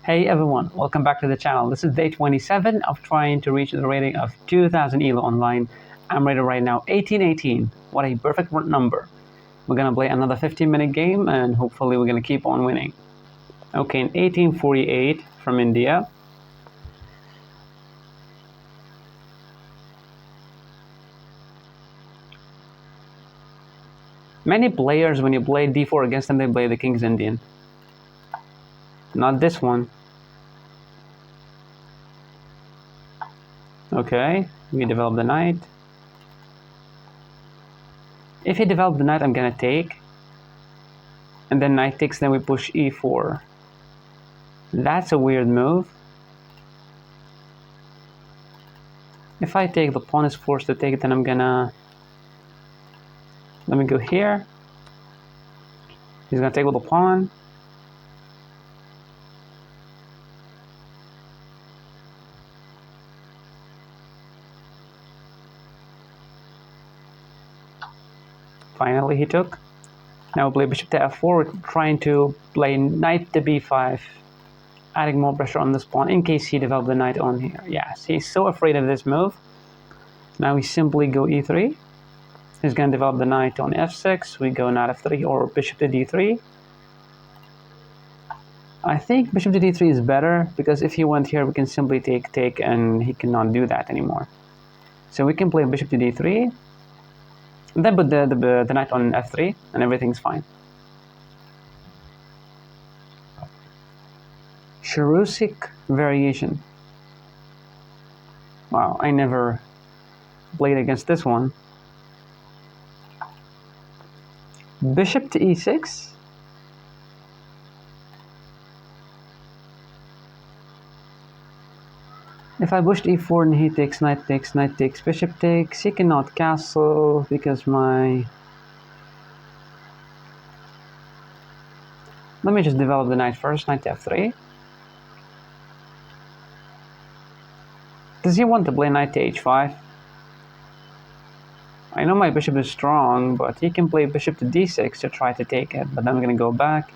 Hey everyone, welcome back to the channel. This is day 27 of trying to reach the rating of 2000 ELO online. I'm rated right now 1818. What a perfect number. We're gonna play another 15-minute game and hopefully we're gonna keep on winning. Okay, in 1848 from India. Many players, when you play d4 against them, they play the King's Indian. Not this one. Okay, we develop the knight. If he develops the knight, I'm gonna take. And then knight takes, then we push e4. That's a weird move. If I take, the pawn is forced to take it, then I'm gonna... Let me go here. He's gonna take with the pawn. Finally he took. Now we play bishop to f4. We're trying to play knight to b5, adding more pressure on this pawn in case he develops the knight on here. Yes, he's so afraid of this move. Now we simply go e3. He's going to develop the knight on f6. We go knight f3 or bishop to d3. I think bishop to d3 is better because if he went here, we can simply take, and he cannot do that anymore. So we can play bishop to d3. And then put the knight on f3 and everything's fine. Cherusic variation. Wow, I never played against this one. Bishop to e6. If I pushed e4 and he takes, knight takes, bishop takes, he cannot castle because my... Let me just develop the knight first, knight to f3. Does he want to play knight to h5? I know my bishop is strong, but he can play bishop to d6 to try to take it, but then I'm going to go back.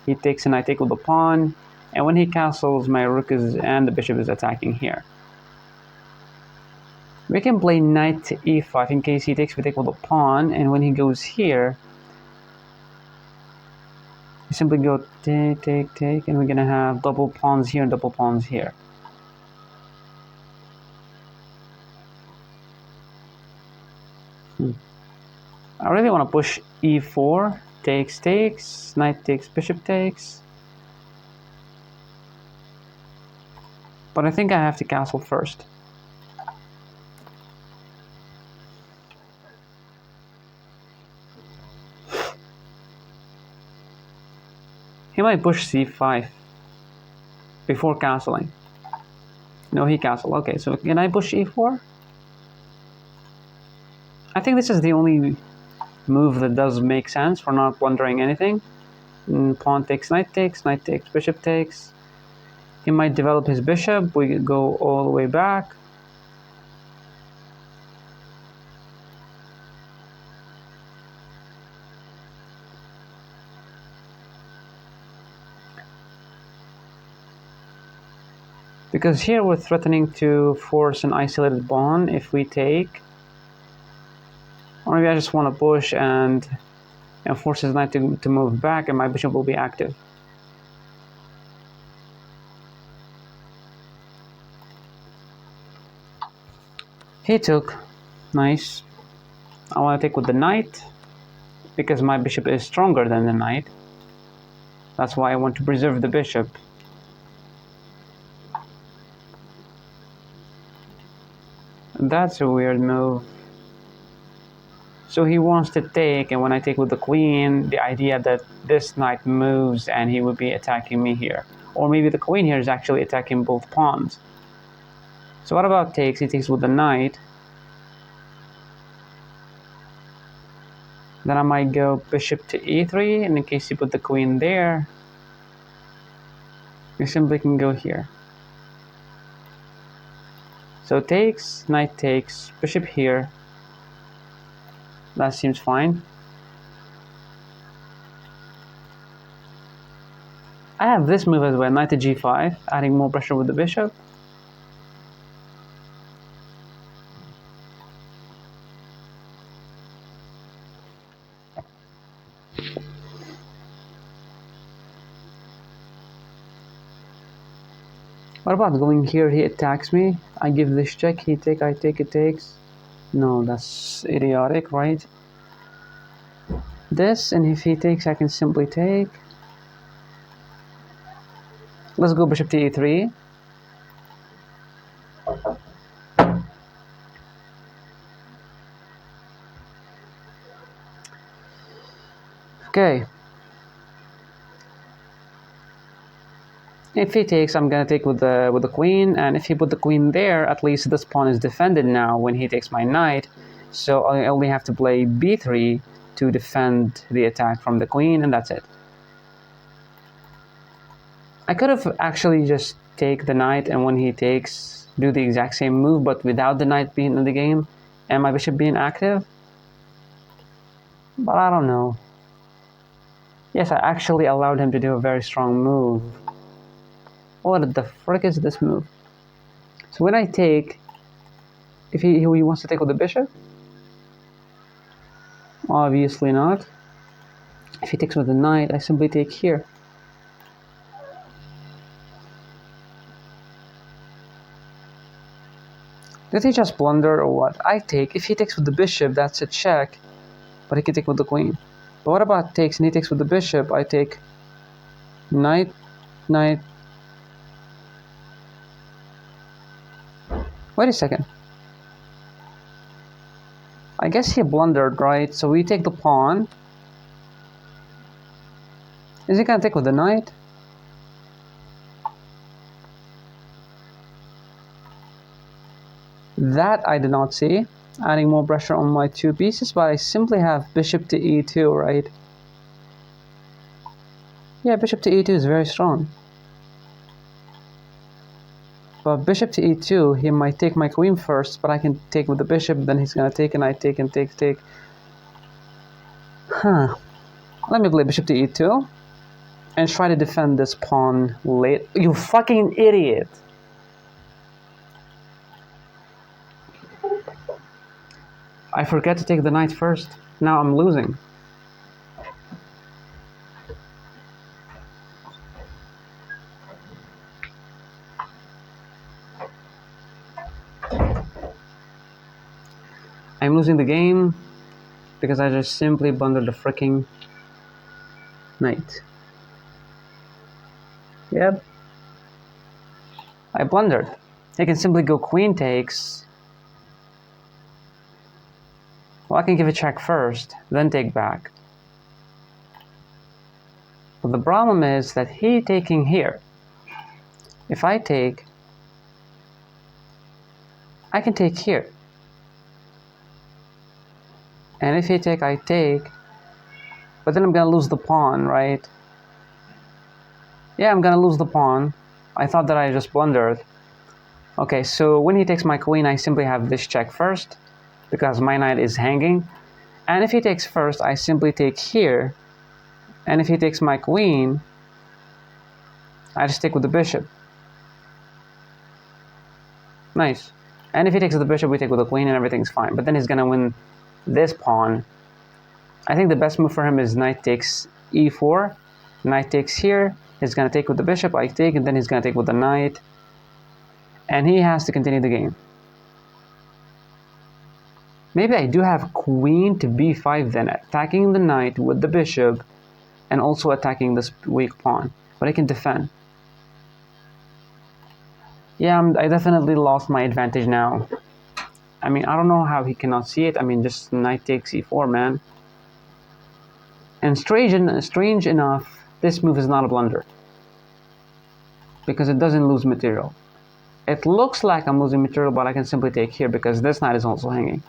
He takes and I take with the pawn, and when he castles, my rook is and the bishop is attacking here. We can play knight to e5 in case he takes, we take with the pawn, and when he goes here, we simply go take, and we're going to have double pawns here and double pawns here. I really want to push e4, takes, knight takes, bishop takes. But I think I have to castle first. He might push c5 before castling. No, he castled. Okay, so can I push e4? I think this is the only move that does make sense for not blundering anything. Pawn takes, bishop takes. He might develop his bishop. We go all the way back. Because here we're threatening to force an isolated pawn if we take. Or maybe I just want to push and force his knight to move back, and my bishop will be active. He took. Nice. I want to take with the knight because my bishop is stronger than the knight. That's why I want to preserve the bishop. That's a weird move. So he wants to take, and when I take with the queen, the idea that this knight moves and he would be attacking me here. Or maybe the queen here is actually attacking both pawns. So what about takes? He takes with the knight. Then I might go bishop to e3, and in case you put the queen there, you simply can go here. So takes, knight takes, bishop here. That seems fine. I have this move as well, knight to g5, adding more pressure with the bishop. What about going here? He attacks me. I give this check. He take. I take. It takes. No, that's idiotic, right? This, and if he takes, I can simply take. Let's go bishop to e3. Okay. If he takes, I'm gonna take with the queen, and if he put the queen there, at least this pawn is defended now when he takes my knight. So I only have to play b3 to defend the attack from the queen, and that's it. I could have actually just take the knight, and when he takes, do the exact same move, but without the knight being in the game and my bishop being active. But I don't know. Yes, I actually allowed him to do a very strong move. What the frick is this move? So when I take, if he wants to take with the bishop, obviously not. If he takes with the knight, I simply take here. Did he just blunder or what? I take. If he takes with the bishop, that's a check, but he can take with the queen. But what about takes and he takes with the bishop? I take knight, knight. Wait a second. I guess he blundered, right? So we take the pawn. Is he gonna take with the knight? That I did not see. Adding more pressure on my two pieces, but I simply have bishop to e2, right? Yeah, bishop to e2 is very strong. But bishop to e2, he might take my queen first, but I can take with the bishop, then he's gonna take and I take and take. Huh. Let me play bishop to e2 and try to defend this pawn late. You fucking idiot! I forget to take the knight first. Now I'm losing. I'm losing the game because I just simply blundered the freaking knight. Yep. I blundered. I can simply go queen takes. Well, I can give a check first, then take back. But the problem is that he taking here. If I take, I can take here. And if he take, I take. But then I'm gonna lose the pawn, right? Yeah, I'm gonna lose the pawn. I thought that I just blundered. Okay, so when he takes my queen, I simply have this check first, because my knight is hanging. And if he takes first, I simply take here. And if he takes my queen, I just take with the bishop. Nice. And if he takes the bishop, we take with the queen and everything's fine. But then he's gonna win this pawn. I think the best move for him is knight takes e4. Knight takes here. He's gonna take with the bishop, I take, and then he's gonna take with the knight. And he has to continue the game. Maybe I do have queen to b5 then, attacking the knight with the bishop and also attacking this weak pawn. But I can defend. Yeah, I definitely lost my advantage now. I mean, I don't know how he cannot see it. I mean, just knight takes e4, man. And strange enough, this move is not a blunder. Because it doesn't lose material. It looks like I'm losing material, but I can simply take here because this knight is also hanging.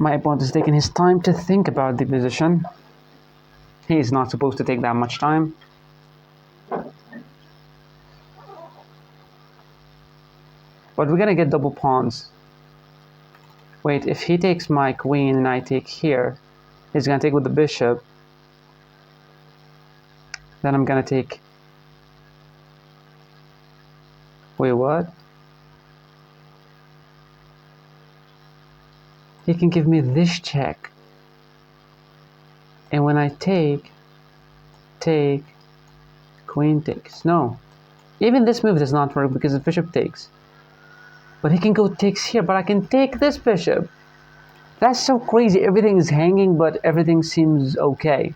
My opponent is taking his time to think about the position. He is not supposed to take that much time. But we're gonna get double pawns. Wait, if he takes my queen and I take here, He's gonna take with the bishop. Then I'm gonna take... Wait, what? He can give me this check. And when I take, queen takes. No. Even this move does not work because the bishop takes. But he can go takes here, but I can take this bishop. That's so crazy. Everything is hanging, but everything seems okay.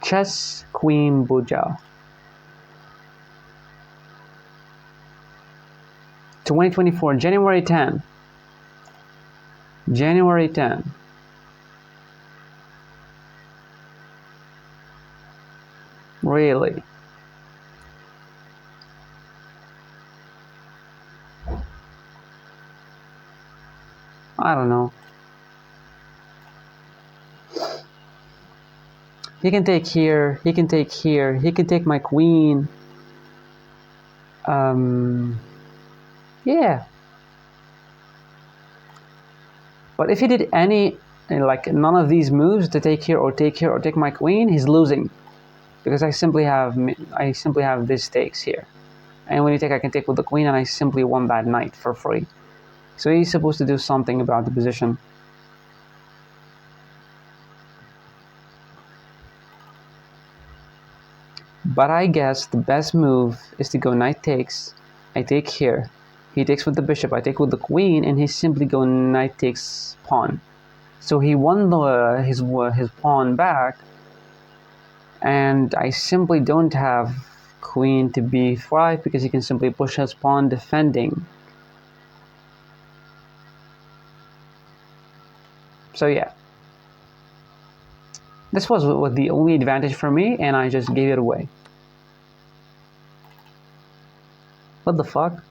Chess Queen Buja. 2024, January 10. January 10. Really? I don't know. He can take here, he can take here, he can take my queen. Yeah. But if he did any, like none of these moves to take here or take my queen, he's losing. Because I simply have this takes here. And when you take, I can take with the queen, and I simply won that knight for free. So he's supposed to do something about the position. But I guess the best move is to go knight takes. I take here. He takes with the bishop. I take with the queen, and he simply go knight takes pawn. So he won his pawn back, and I simply don't have queen to b5 because he can simply push his pawn defending. So yeah, this was the only advantage for me, and I just gave it away. What the fuck?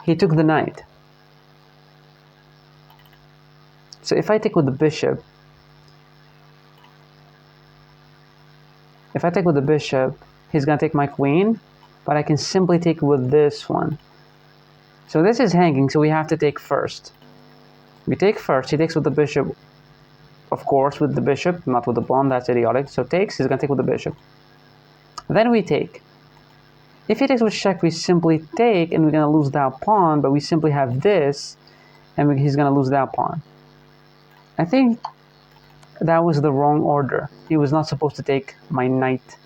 He took the knight. So if I take with the bishop, he's gonna take my queen, but I can simply take with this one. So this is hanging, so we have to take first. We take first, he takes with the bishop, of course, with the bishop, not with the pawn, that's idiotic. So takes, he's gonna take with the bishop. Then we take. If he takes with check, we simply take, and we're gonna lose that pawn, but we simply have this, and he's gonna lose that pawn. I think that was the wrong order. He was not supposed to take my knight.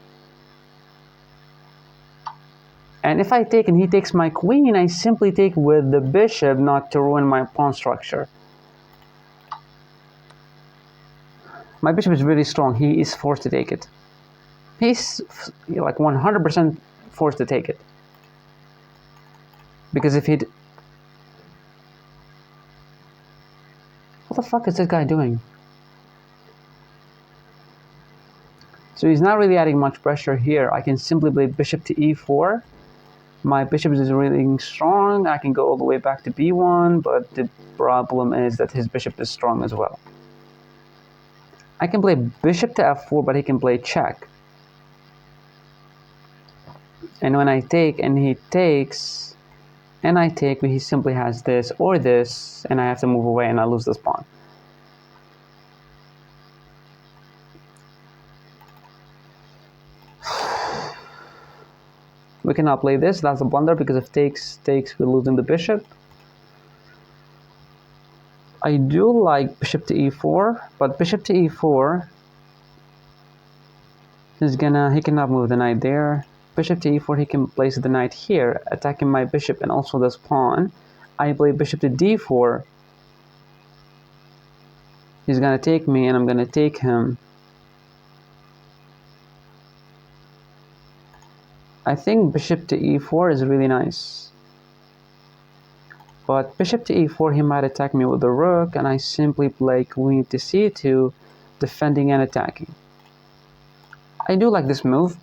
And if I take and he takes my queen, I simply take with the bishop, not to ruin my pawn structure. My bishop is really strong. He is forced to take it. He's like 100% forced to take it. Because if he'd... What the fuck is this guy doing? So he's not really adding much pressure here. I can simply play bishop to e4. My bishop is really strong. I can go all the way back to b1, but the problem is that his bishop is strong as well. I can play bishop to f4, but he can play check. And when I take and he takes, and I take, he simply has this or this, and I have to move away and I lose this pawn. We cannot play this, that's a blunder, because if takes, we're losing the bishop. I do like bishop to e4, but bishop to e4 is he cannot move the knight there. Bishop to e4, he can place the knight here, attacking my bishop and also this pawn. I play bishop to d4. He's gonna take me and I'm gonna take him. I think bishop to e4 is really nice. But bishop to e4, he might attack me with the rook, and I simply play queen to c2, defending and attacking. I do like this move.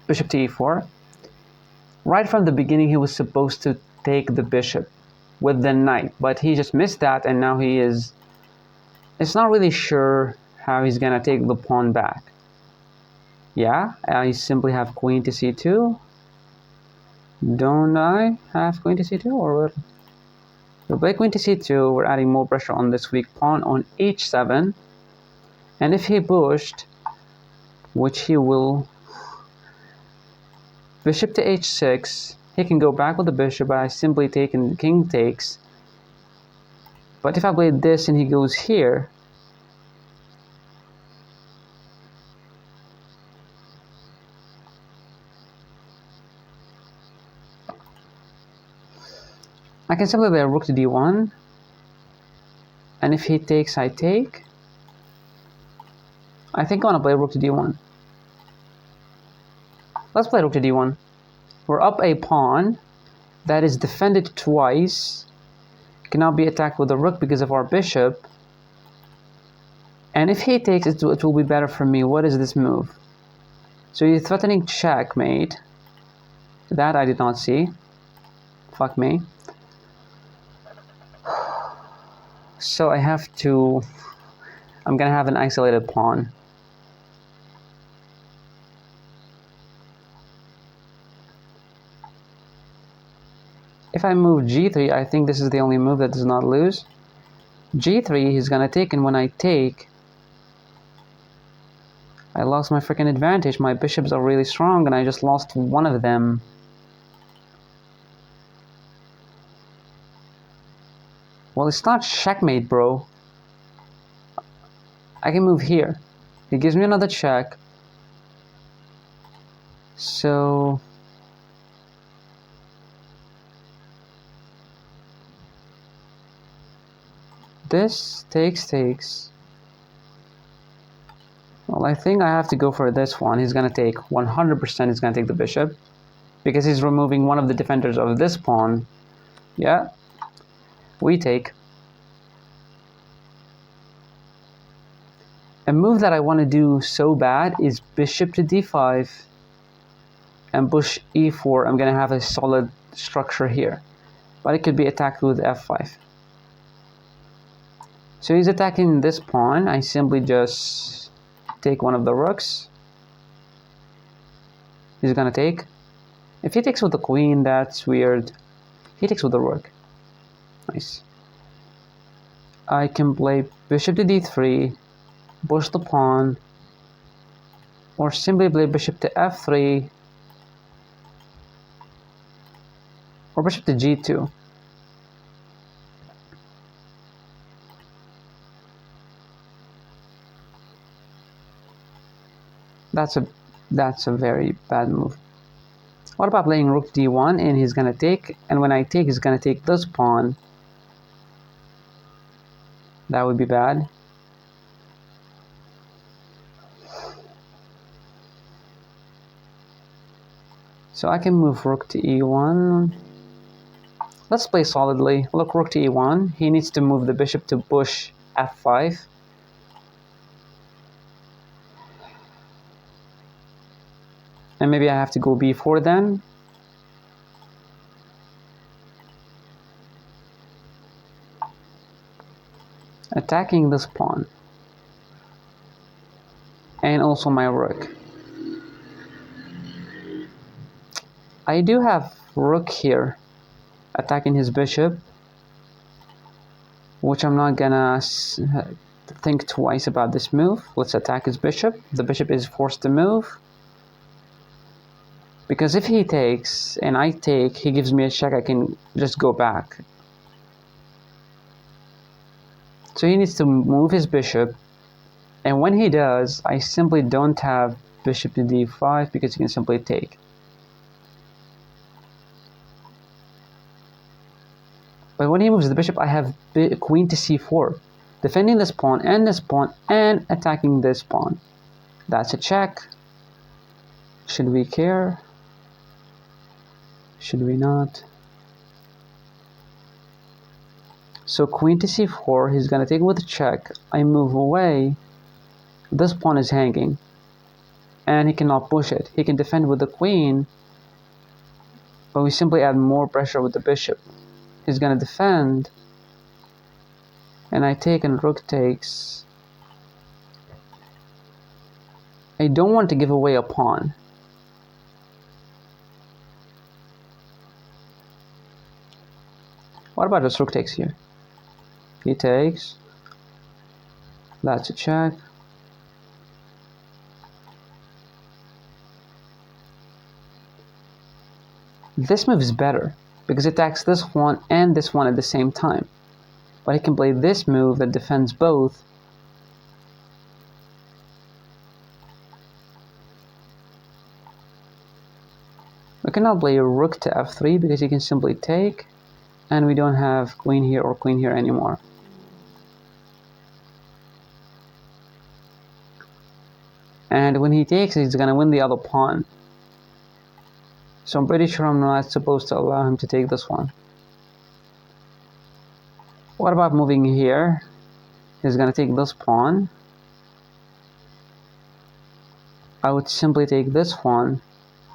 Bishop to e4. Right from the beginning, he was supposed to take the bishop with the knight, but he just missed that, and now it's not really sure how he's gonna take the pawn back. Yeah, I simply have queen to c2. Don't I have queen to c2 or what? So play queen to c2, we're adding more pressure on this weak pawn on h7. And if he pushed, which he will, bishop to h6, he can go back with the bishop by simply taking the king takes. But if I play this and he goes here, I can simply play rook to d1. And if he takes, I take. I think I want to play rook to d1. Let's play rook to d1. We're up a pawn that is defended twice. Cannot be attacked with a rook because of our bishop. And if he takes, it will be better for me. What is this move? So you're threatening checkmate. That I did not see. Fuck me. So I have to... I'm gonna have an isolated pawn. If I move g3, I think this is the only move that does not lose. g3, he's gonna take, and when I take, I lost my freaking advantage. My bishops are really strong, and I just lost one of them. Well, it's not checkmate, bro. I can move here. He gives me another check. So... this takes. Well, I think I have to go for this one. He's gonna take 100%. He's gonna take the bishop because he's removing one of the defenders of this pawn. Yeah, we take. A move that I want to do so bad is bishop to d5 and push e4. I'm gonna have a solid structure here, but it could be attacked with f5. So he's attacking this pawn. I simply just take one of the rooks. He's gonna take. If he takes with the queen, that's weird. He takes with the rook. Nice. I can play bishop to d3, push the pawn, or simply play bishop to f3, or bishop to g2. That's a very bad move. What about playing rook d1 and he's gonna take, and when I take, he's gonna take this pawn. That would be bad. So I can move rook to e1. Let's play solidly. Look, rook to e1. He needs to move the bishop to push f5. And maybe I have to go b4 then. Attacking this pawn. And also my rook. I do have rook here attacking his bishop, which I'm not gonna think twice about this move. Let's attack his bishop. The bishop is forced to move. Because if he takes and I take, he gives me a check, I can just go back. So he needs to move his bishop. And when he does, I simply don't have bishop to d5 because he can simply take. But when he moves the bishop, I have queen to c4, defending this pawn, and attacking this pawn. That's a check. Should we care? Should we not? So queen to c4, he's gonna take with a check. I move away. This pawn is hanging, and he cannot push it. He can defend with the queen, but we simply add more pressure with the bishop. He's gonna defend, and I take and rook takes. I don't want to give away a pawn. What about just rook takes here? He takes. That's a check. This move is better because it attacks this one and this one at the same time. But he can play this move that defends both. We cannot play a rook to f3 because he can simply take, and we don't have queen here or queen here anymore. And when he takes, he's gonna win the other pawn. So I'm pretty sure I'm not supposed to allow him to take this one. What about moving here? He's gonna take this pawn. I would simply take this one.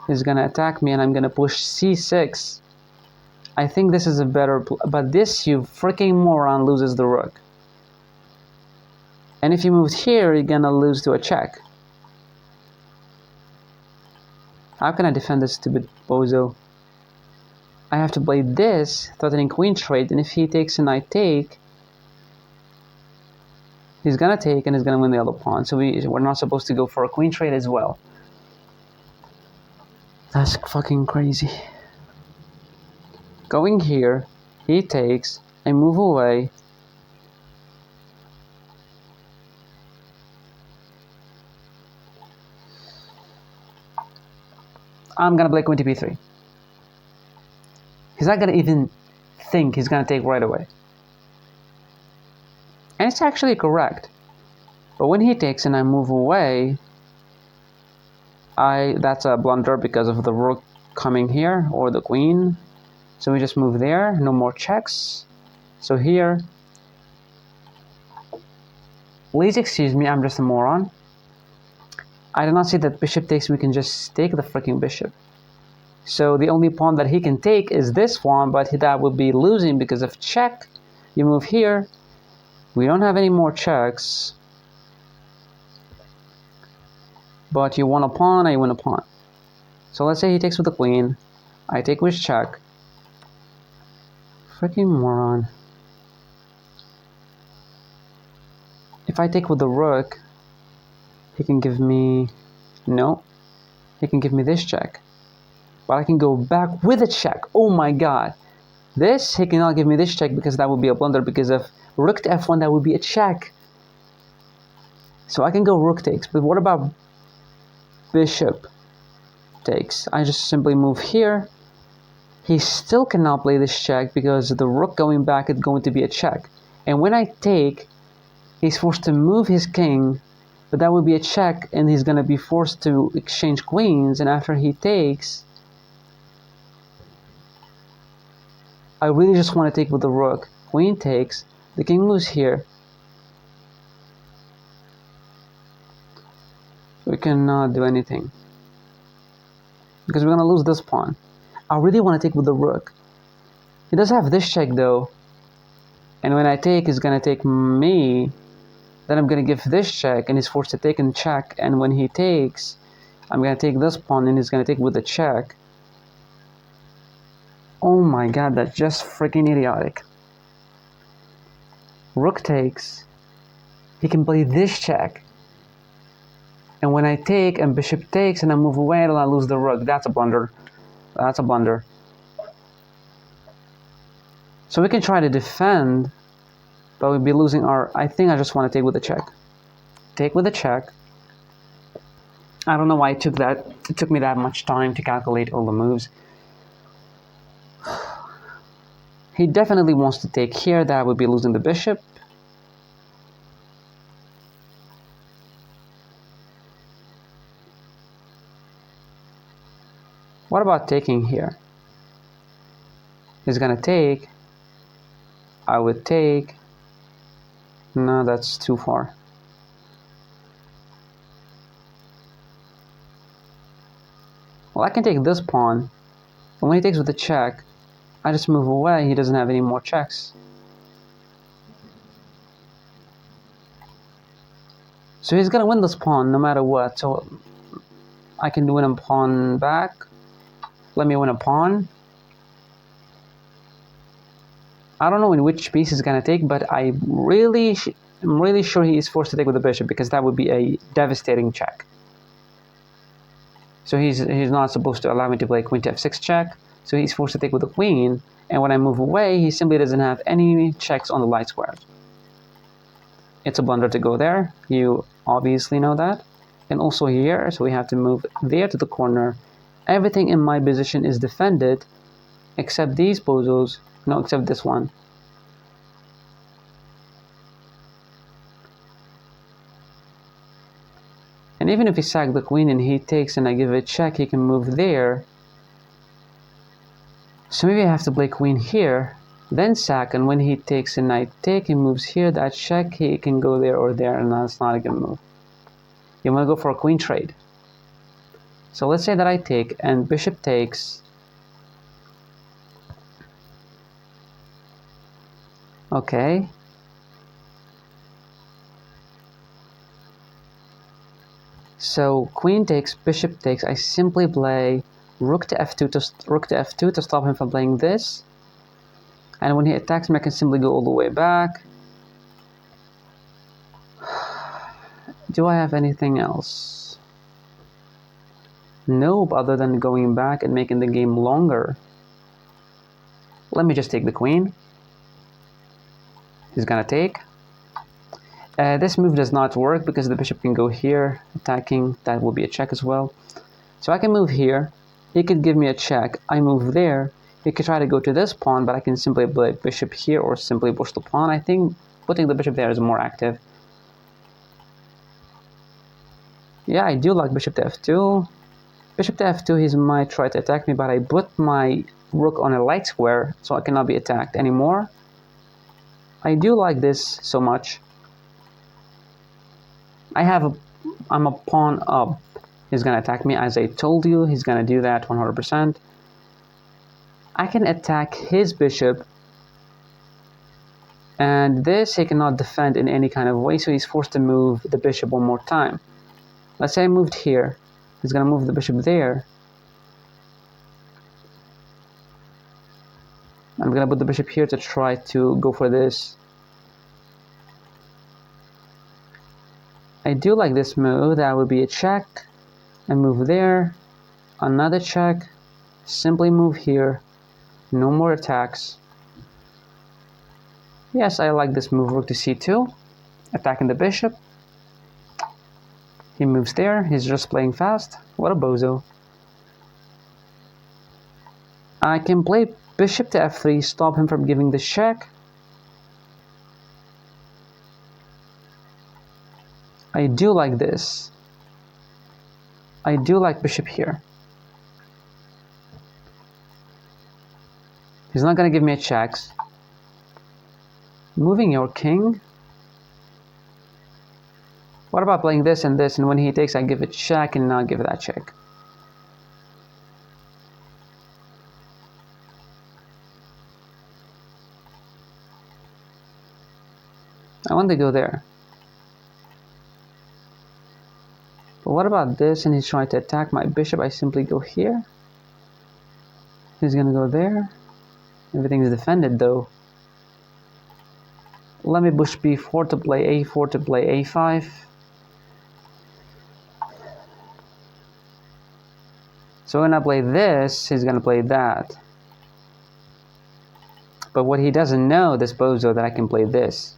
He's gonna attack me and I'm gonna push c6. I think this is a better, but this, you freaking moron, loses the rook. And if you moved here, you're gonna lose to a check. How can I defend this stupid bozo? I have to play this, threatening queen trade, and if he takes and I take, he's gonna take and he's gonna win the other pawn. So we're not supposed to go for a queen trade as well. That's fucking crazy. Going here, he takes, I move away. I'm gonna play queen to b3. He's not gonna even think he's gonna take right away. And it's actually correct. But when he takes and I move away, that's a blunder because of the rook coming here, or the queen. So we just move there, no more checks. So here, please excuse me, I'm just a moron. I did not see that bishop takes, we can just take the freaking bishop. So the only pawn that he can take is this one, but that would be losing because of check. You move here, we don't have any more checks. But you won a pawn, I win a pawn. So let's say he takes with the queen, I take with check. Freaking moron. If I take with the rook, he can give me, no, he can give me this check. But I can go back with a check. Oh my god. This, he cannot give me this check because that would be a blunder, because of rook to f1, that would be a check. So I can go rook takes, but what about bishop takes? I just simply move here. He still cannot play this check because the rook going back is going to be a check. And when I take, he's forced to move his king, but that would be a check, and he's going to be forced to exchange queens, and after he takes, I really just want to take with the rook. Queen takes, the king moves here. We cannot do anything because we're going to lose this pawn. I really want to take with the rook. He does have this check though, and when I take, he's going to take me. Then I'm going to give this check, and he's forced to take and check, and when he takes, I'm going to take this pawn, and he's going to take with the check. Oh my god, that's just freaking idiotic. Rook takes, he can play this check, and when I take and bishop takes and I move away, and I lose the rook. That's a blunder. That's a blunder. So we can try to defend, but we'd be losing our... I think I just want to take with a check. Take with a check. I don't know why it took me that much time to calculate all the moves. He definitely wants to take here. That would be losing the bishop. What about taking here? He's gonna take. I would take. No, that's too far. Well, I can take this pawn, but when he takes with the check, I just move away. He doesn't have any more checks. So he's gonna win this pawn no matter what. So I can win a pawn back. Let me win a pawn. I don't know in which piece he's gonna take, but I'm really sure he is forced to take with the bishop, because that would be a devastating check. So he's not supposed to allow me to play queen to f6 check, so he's forced to take with the queen, and when I move away, he simply doesn't have any checks on the light squares. It's a blunder to go there, you obviously know that. And also here, so we have to move there to the corner. Everything in my position is defended, except these bozos, no, except this one. And even if he sacked the queen and he takes and I give it a check, he can move there. So maybe I have to play queen here, then sack, and when he takes and I take, he moves here, that check, he can go there or there, and that's not a good move. You want to go for a queen trade. So let's say that I take and bishop takes. Okay. So queen takes, bishop takes. I simply play rook to f2 to stop him from playing this. And when he attacks me, I can simply go all the way back. Do I have anything else? Nope, other than going back and making the game longer. Let me just take the queen. He's gonna take. This move does not work because the bishop can go here, attacking. That will be a check as well. So I can move here. He could give me a check. I move there. He could try to go to this pawn, but I can simply play bishop here or simply push the pawn. I think putting the bishop there is more active. Yeah, I do like bishop to f2. Bishop to f2, he might try to attack me, but I put my rook on a light square, so I cannot be attacked anymore. I do like this so much. I'm a pawn up. He's gonna attack me, as I told you. He's gonna do that 100%. I can attack his bishop, and this he cannot defend in any kind of way, so he's forced to move the bishop one more time. Let's say I moved here. He's gonna move the bishop there. I'm gonna put the bishop here to try to go for this. I do like this move. That would be a check. I move there. Another check. Simply move here. No more attacks. Yes, I like this move, rook to c2. Attacking the bishop. He moves there. He's just playing fast. What a bozo. I can play bishop to f3, stop him from giving the check. I do like this. I do like bishop here. He's not going to give me a checks. Moving your king. What about playing this and this, and when he takes I give a check and not give that check? I want to go there. But what about this, and he's trying to attack my bishop? I simply go here. He's gonna go there. Everything is defended though. Let me push b4 to play a4 to play a5. So when I play this, he's gonna play that. But what he doesn't know, this bozo, that I can play this.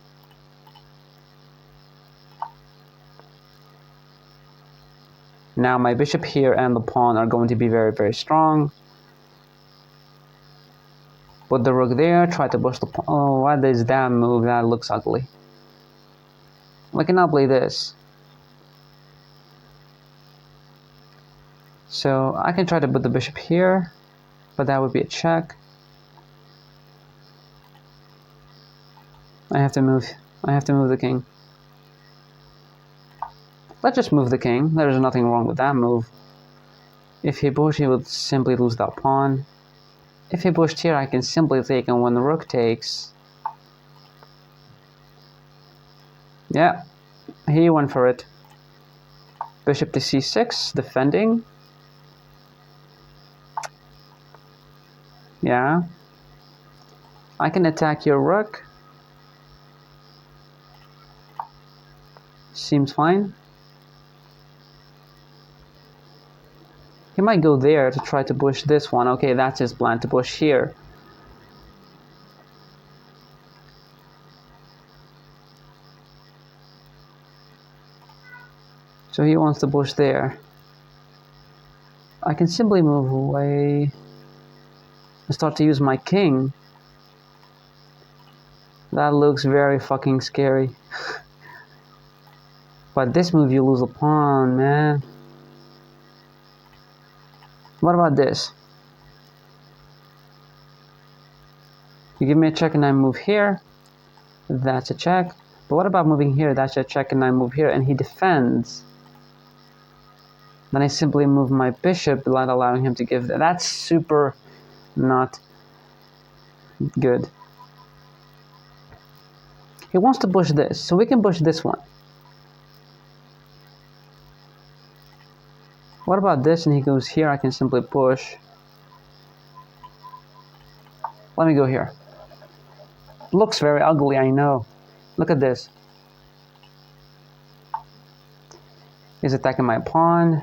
Now my bishop here and the pawn are going to be very, very strong. Put the rook there, try to push the pawn. Oh, what is that move? That looks ugly. I cannot play this. So I can try to put the bishop here, but that would be a check. I have to move the king. Let's just move the king. There's nothing wrong with that move. If he pushed, he would simply lose that pawn. If he pushed here, I can simply take, and when the rook takes... Yeah, he went for it. Bishop to c6, defending. Yeah. I can attack your rook. Seems fine. He might go there to try to push this one. Okay, that's his plan, to push here. So he wants to push there. I can simply move away and start to use my king. That looks very fucking scary. But this move you lose a pawn, man. What about this? You give me a check and I move here. That's a check. But what about moving here? That's a check and I move here and he defends. Then I simply move my bishop, not allowing him to give that. That's super not good. He wants to push this, so we can push this one. What about this? And he goes here, I can simply push. Let me go here. Looks very ugly, I know. Look at this. He's attacking my pawn.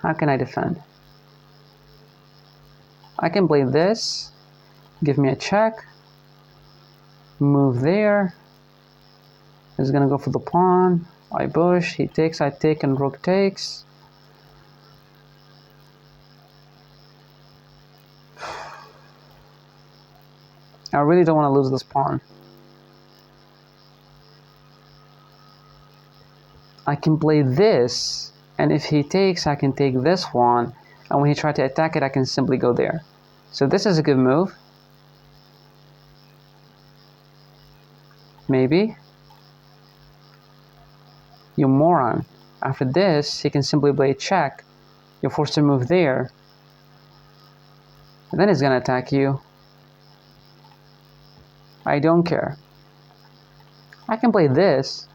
How can I defend? I can play this. Give me a check. Move there. He's gonna go for the pawn. I push, he takes, I take, and rook takes. I really don't want to lose this pawn. I can play this, and if he takes, I can take this one, and when he tries to attack it, I can simply go there. So this is a good move. Maybe. You moron. After this, he can simply play check. You're forced to move there. And then he's gonna attack you. I don't care. I can play this.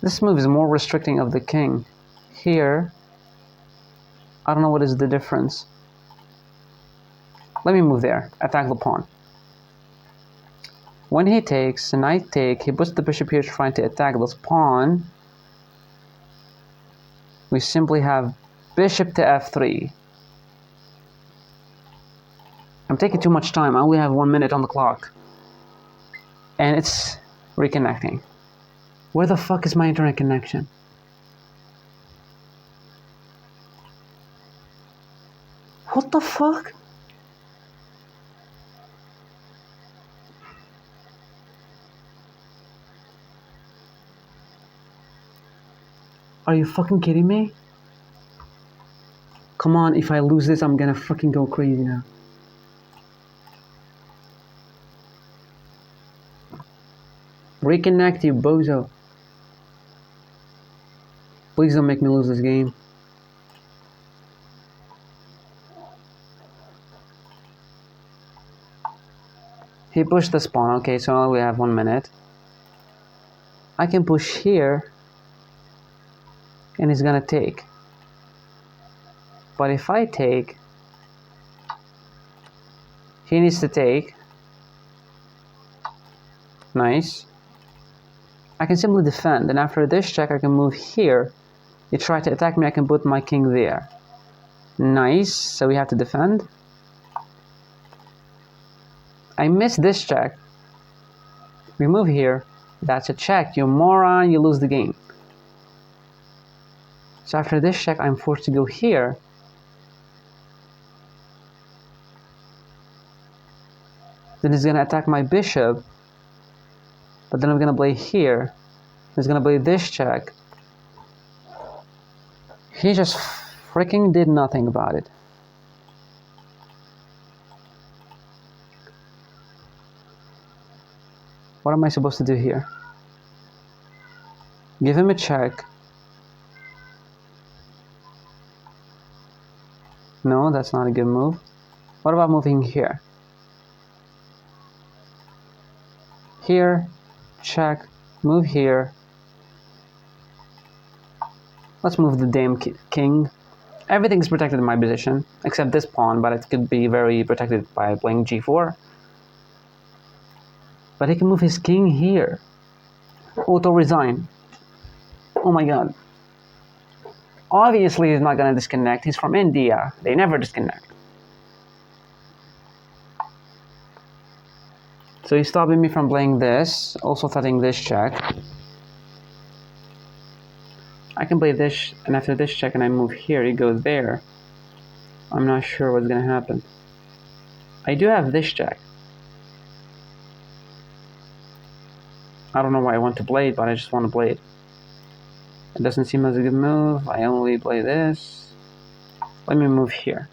This move is more restricting of the king. Here, I don't know what is the difference. Let me move there. Attack the pawn. When he takes, and I take, he puts the bishop here trying to attack this pawn. We simply have bishop to f3. I'm taking too much time. I only have 1 minute on the clock. And it's reconnecting. Where the fuck is my internet connection? What the fuck? Are you fucking kidding me? Come on, if I lose this, I'm gonna fucking go crazy now. Reconnect, you bozo. Please don't make me lose this game. He pushed this pawn. Okay, so now we have 1 minute. I can push here, and he's gonna take. But if I take, he needs to take. Nice. I can simply defend, and after this check, I can move here. You try to attack me, I can put my king there. Nice, so we have to defend. I missed this check. We move here. That's a check. You moron, you lose the game. So after this check, I'm forced to go here. Then he's gonna attack my bishop. But then I'm gonna play here. He's gonna play this check. He just freaking did nothing about it. What am I supposed to do here? Give him a check. No, that's not a good move. What about moving here? Here, check, move here. Let's move the damn king. Everything's protected in my position, except this pawn, but it could be very protected by playing g4. But he can move his king here. Auto-resign. Oh my god. Obviously he's not gonna disconnect. He's from India. They never disconnect. So he's stopping me from playing this, also threatening this check. I can play this, and after this check and I move here, he goes there. I'm not sure what's gonna happen. I do have this check. I don't know why I want to play it, but I just want to play it. It doesn't seem as a good move. I only play this. Let me move here.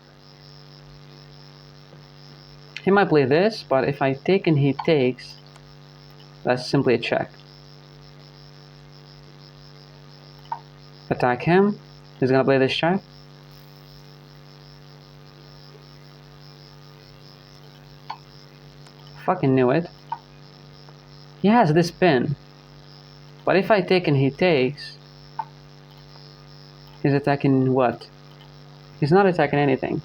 He might play this, but if I take and he takes, that's simply a check. Attack him. He's gonna play this check. Fucking knew it. He has this pin. But if I take and he takes, he's attacking what? He's not attacking anything.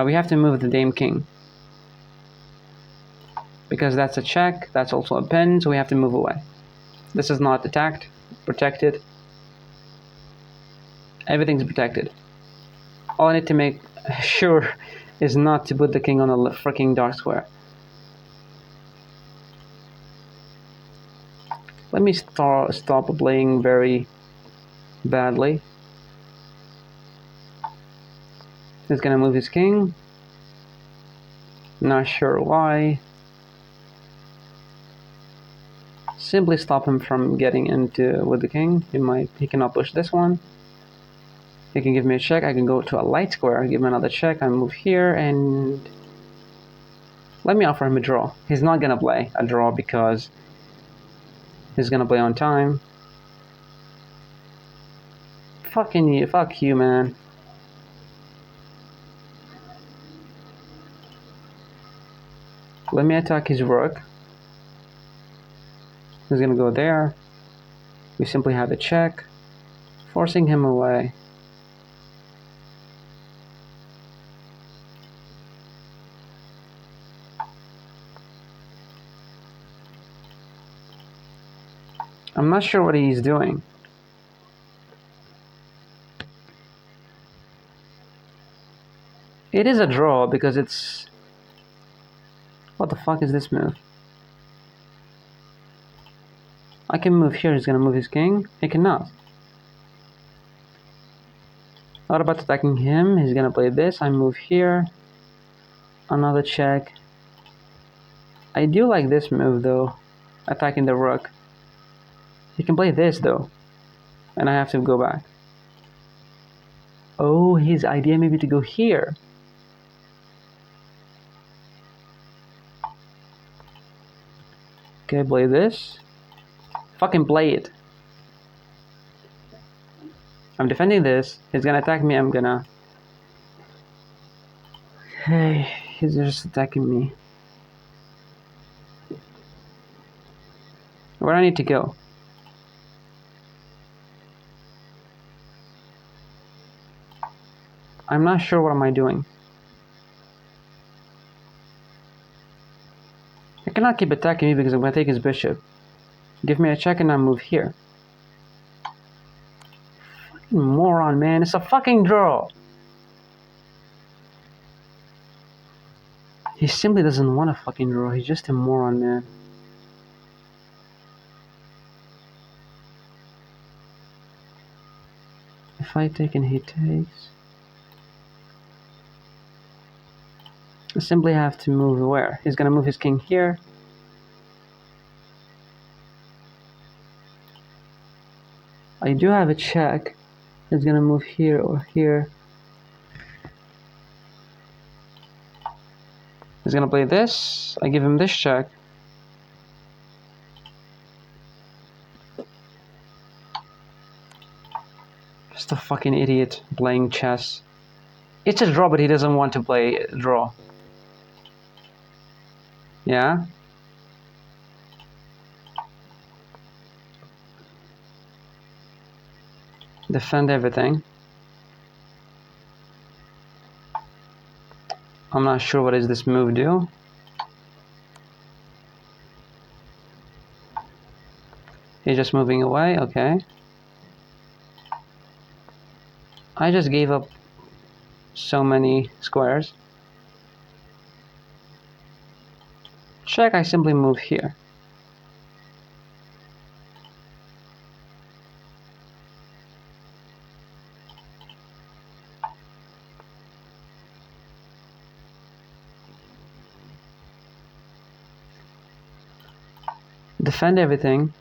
We have to move the dame king. Because that's a check, that's also a pin, so we have to move away. This is not attacked, protected. Everything's protected. All I need to make sure is not to put the king on a freaking dark square. Let me stop playing very badly. He's gonna move his king. Not sure why. Simply stop him from getting into with the king. He cannot push this one. He can give me a check. I can go to a light square, give him another check. I move here and let me offer him a draw. He's not gonna play a draw because he's gonna play on time. Fuck you, man. Let me attack his rook. He's gonna go there. We simply have a check, forcing him away. I'm not sure what he's doing. It is a draw because it's... What the fuck is this move? I can move here, he's gonna move his king. He cannot. What about attacking him? He's gonna play this. I move here. Another check. I do like this move though. Attacking the rook. He can play this though. And I have to go back. Oh, his idea maybe to go here. Okay, play this. Fucking play it. I'm defending this. He's gonna attack me. I'm gonna... Hey, he's just attacking me. Where do I need to go? I'm not sure what am I doing. I cannot keep attacking me because I'm gonna take his bishop. Give me a check and I move here. Fucking moron, man. It's a fucking draw. He simply doesn't want a fucking draw. He's just a moron, man. If I take and he takes... I simply have to move where? He's gonna move his king here. I do have a check. He's gonna move here or here. He's gonna play this. I give him this check. Just a fucking idiot playing chess. It's a draw, but he doesn't want to play a draw. Yeah. Defend everything. I'm not sure what does this move do. He's just moving away, okay. I just gave up so many squares. Check, I simply move here. Defend everything.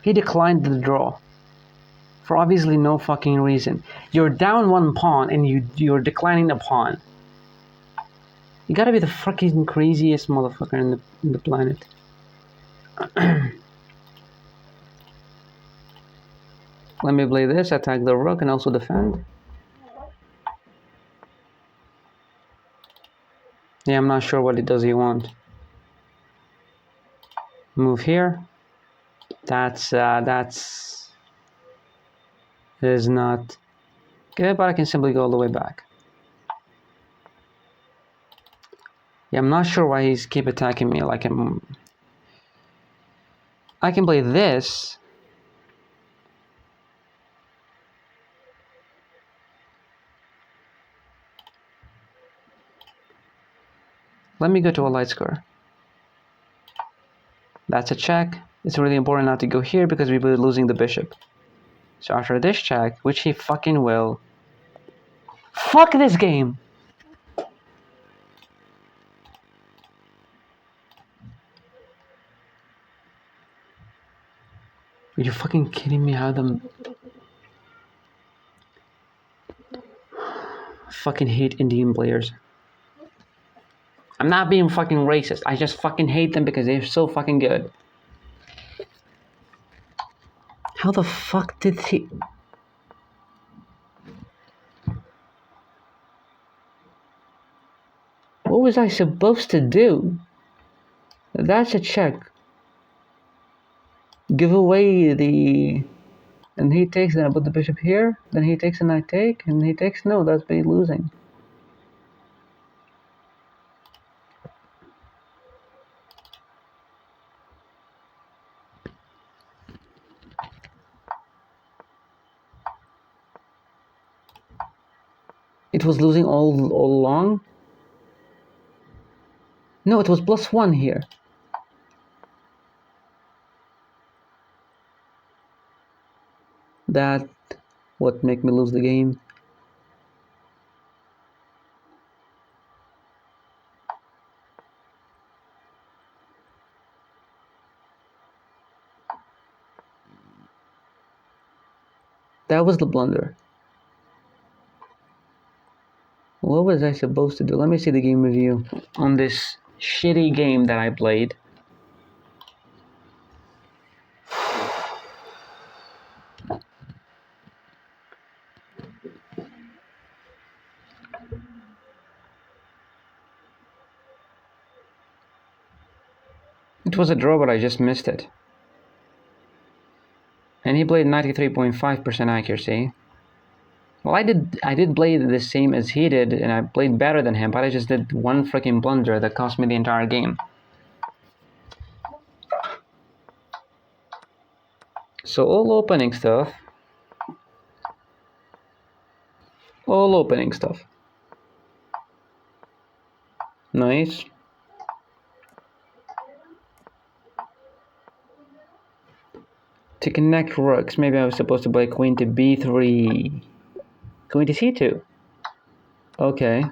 He declined the draw. For obviously no fucking reason. You're down one pawn and you're declining the pawn. You gotta be the fucking craziest motherfucker in the planet. Let me play this, attack the rook and also defend. Yeah, I'm not sure what it does he want. Move here. That's is not good, but I can simply go all the way back. Yeah, I'm not sure why he's keep attacking me like I can play this. Let me go to a light square. That's a check. It's really important not to go here because we'll be losing the bishop. So after this check, which he fucking will. Fuck this game! Are you fucking kidding me? How the... fucking hate Indian players. I'm not being fucking racist. I just fucking hate them because they're so fucking good. How the fuck did he... What was I supposed to do? That's a check. Give away the... And he takes, then I put the bishop here. Then he takes and I take. And he takes, no, that's me losing. It was losing all along? No, it was +1 here. That what make me lose the game. That was the blunder. What was I supposed to do? Let me see the game review on this shitty game that I played. It was a draw, but I just missed it. And he played 93.5% accuracy. Well, I did play the same as he did, and I played better than him, but I just did one freaking blunder that cost me the entire game. So all opening stuff. All opening stuff. Nice. To connect rooks, maybe I was supposed to play queen to b3. Queen to c2. Okay.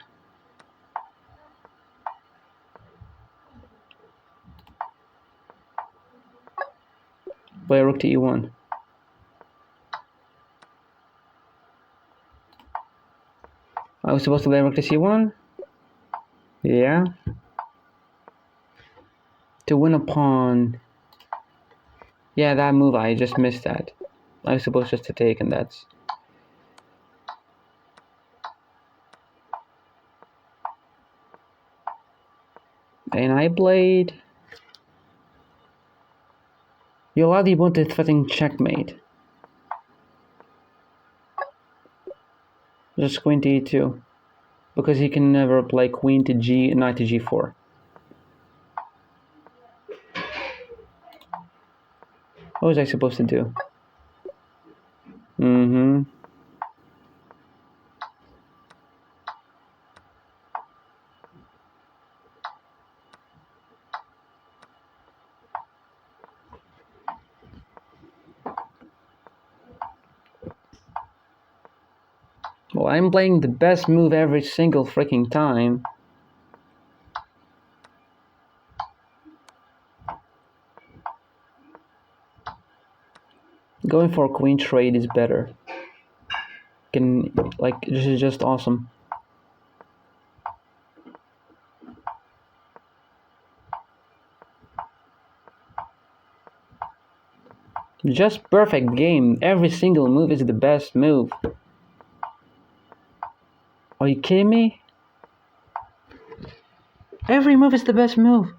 Play rook to e1. I was supposed to play rook to c1. Yeah. To win a pawn. Yeah, that move, I just missed that. I was supposed just to take, and that's... And I played... You allow the opponent to threaten checkmate. Just queen to e2. Because he can never play queen to g, knight to g4. What was I supposed to do? Well, I'm playing the best move every single freaking time. Going for a queen trade is better. This is just awesome. Just perfect game. Every single move is the best move. Are you kidding me? Every move is the best move.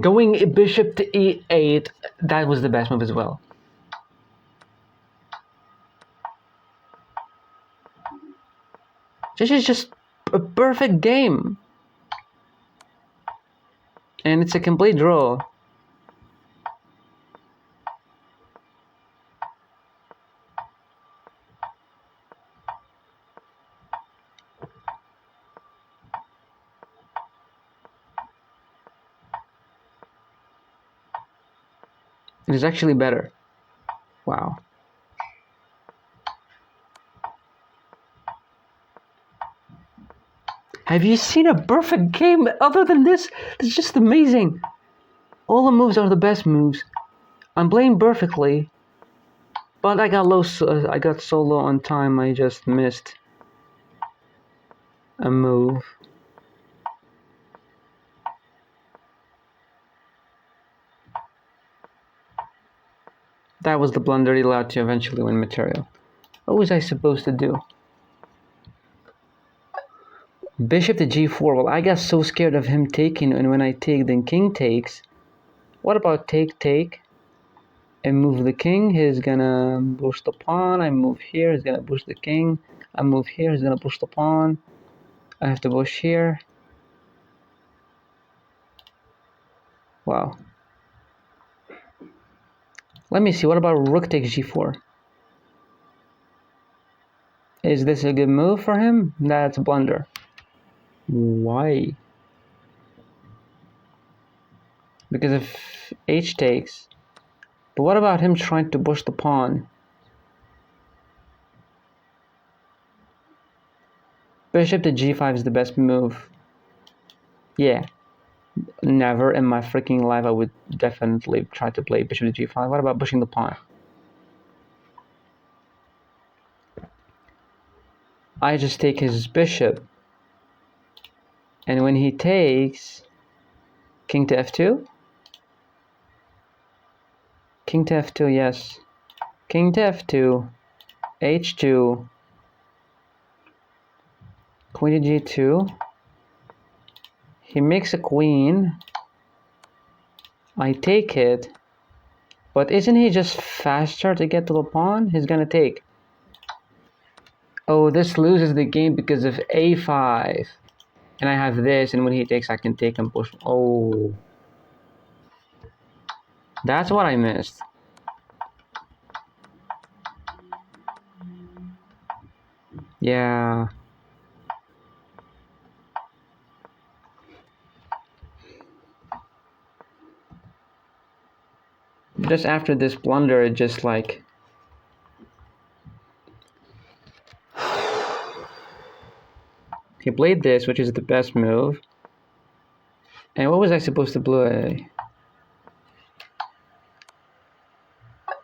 Going bishop to e8, that was the best move as well. This is just a perfect game. And it's a complete draw. It is actually better. Wow. Have you seen a perfect game other than this? It's just amazing. All the moves are the best moves. I'm playing perfectly, but I got so low on time I just missed a move. That was the blunder he allowed to eventually win material. What was I supposed to do? Bishop to g4. Well, I got so scared of him taking, and when I take, then king takes. What about take? I move the king, he's gonna push the pawn. I move here, he's gonna push the king. I move here, he's gonna push the pawn. I have to push here. Wow. Let me see, what about rook takes g4? Is this a good move for him? That's a blunder. Why? Because if h takes... But what about him trying to push the pawn? Bishop to g5 is the best move. Yeah. Never in my freaking life I would definitely try to play bishop to g5. What about pushing the pawn? I just take his bishop. And when he takes... King to f2? King to f2, yes. King to f2. h2. Queen to g2. He makes a queen. I take it. But isn't he just faster to get to the pawn? He's gonna take. Oh, this loses the game because of a5. And I have this, and when he takes, I can take and push. Oh. That's what I missed. Yeah. Just after this blunder, it just like... He played this, which is the best move. And what was I supposed to play?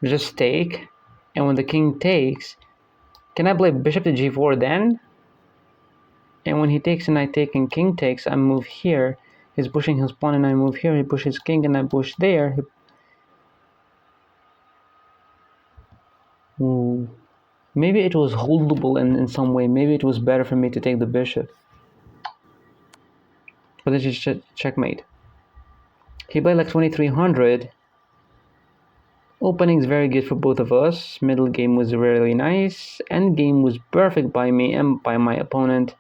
Just take. And when the king takes, can I play bishop to g4 then? And when he takes and I take and king takes, I move here. He's pushing his pawn and I move here. He pushes king and I push there. Ooh. Maybe it was holdable in some way. Maybe it was better for me to take the bishop. But this is checkmate. He played like 2300. Opening is very good for both of us. Middle game was really nice. End game was perfect by me and by my opponent.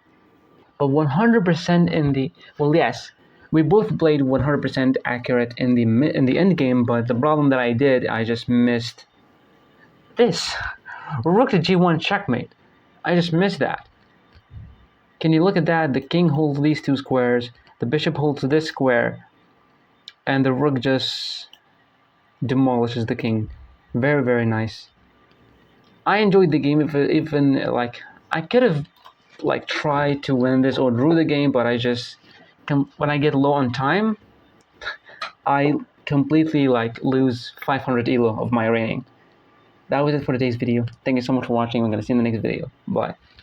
But 100% in the, well, yes, we both played 100% accurate in the end game. But the problem that I just missed this. Rook to g1 checkmate. I just missed that. Can you look at that? The king holds these two squares, the bishop holds this square, and the rook just demolishes the king. Very, very nice. I enjoyed the game, even like I could have like tried to win this or drew the game, but I just when I get low on time, I completely like lose 500 elo of my reigning. That was it for today's video. Thank you so much for watching. I'm gonna see you in the next video. Bye.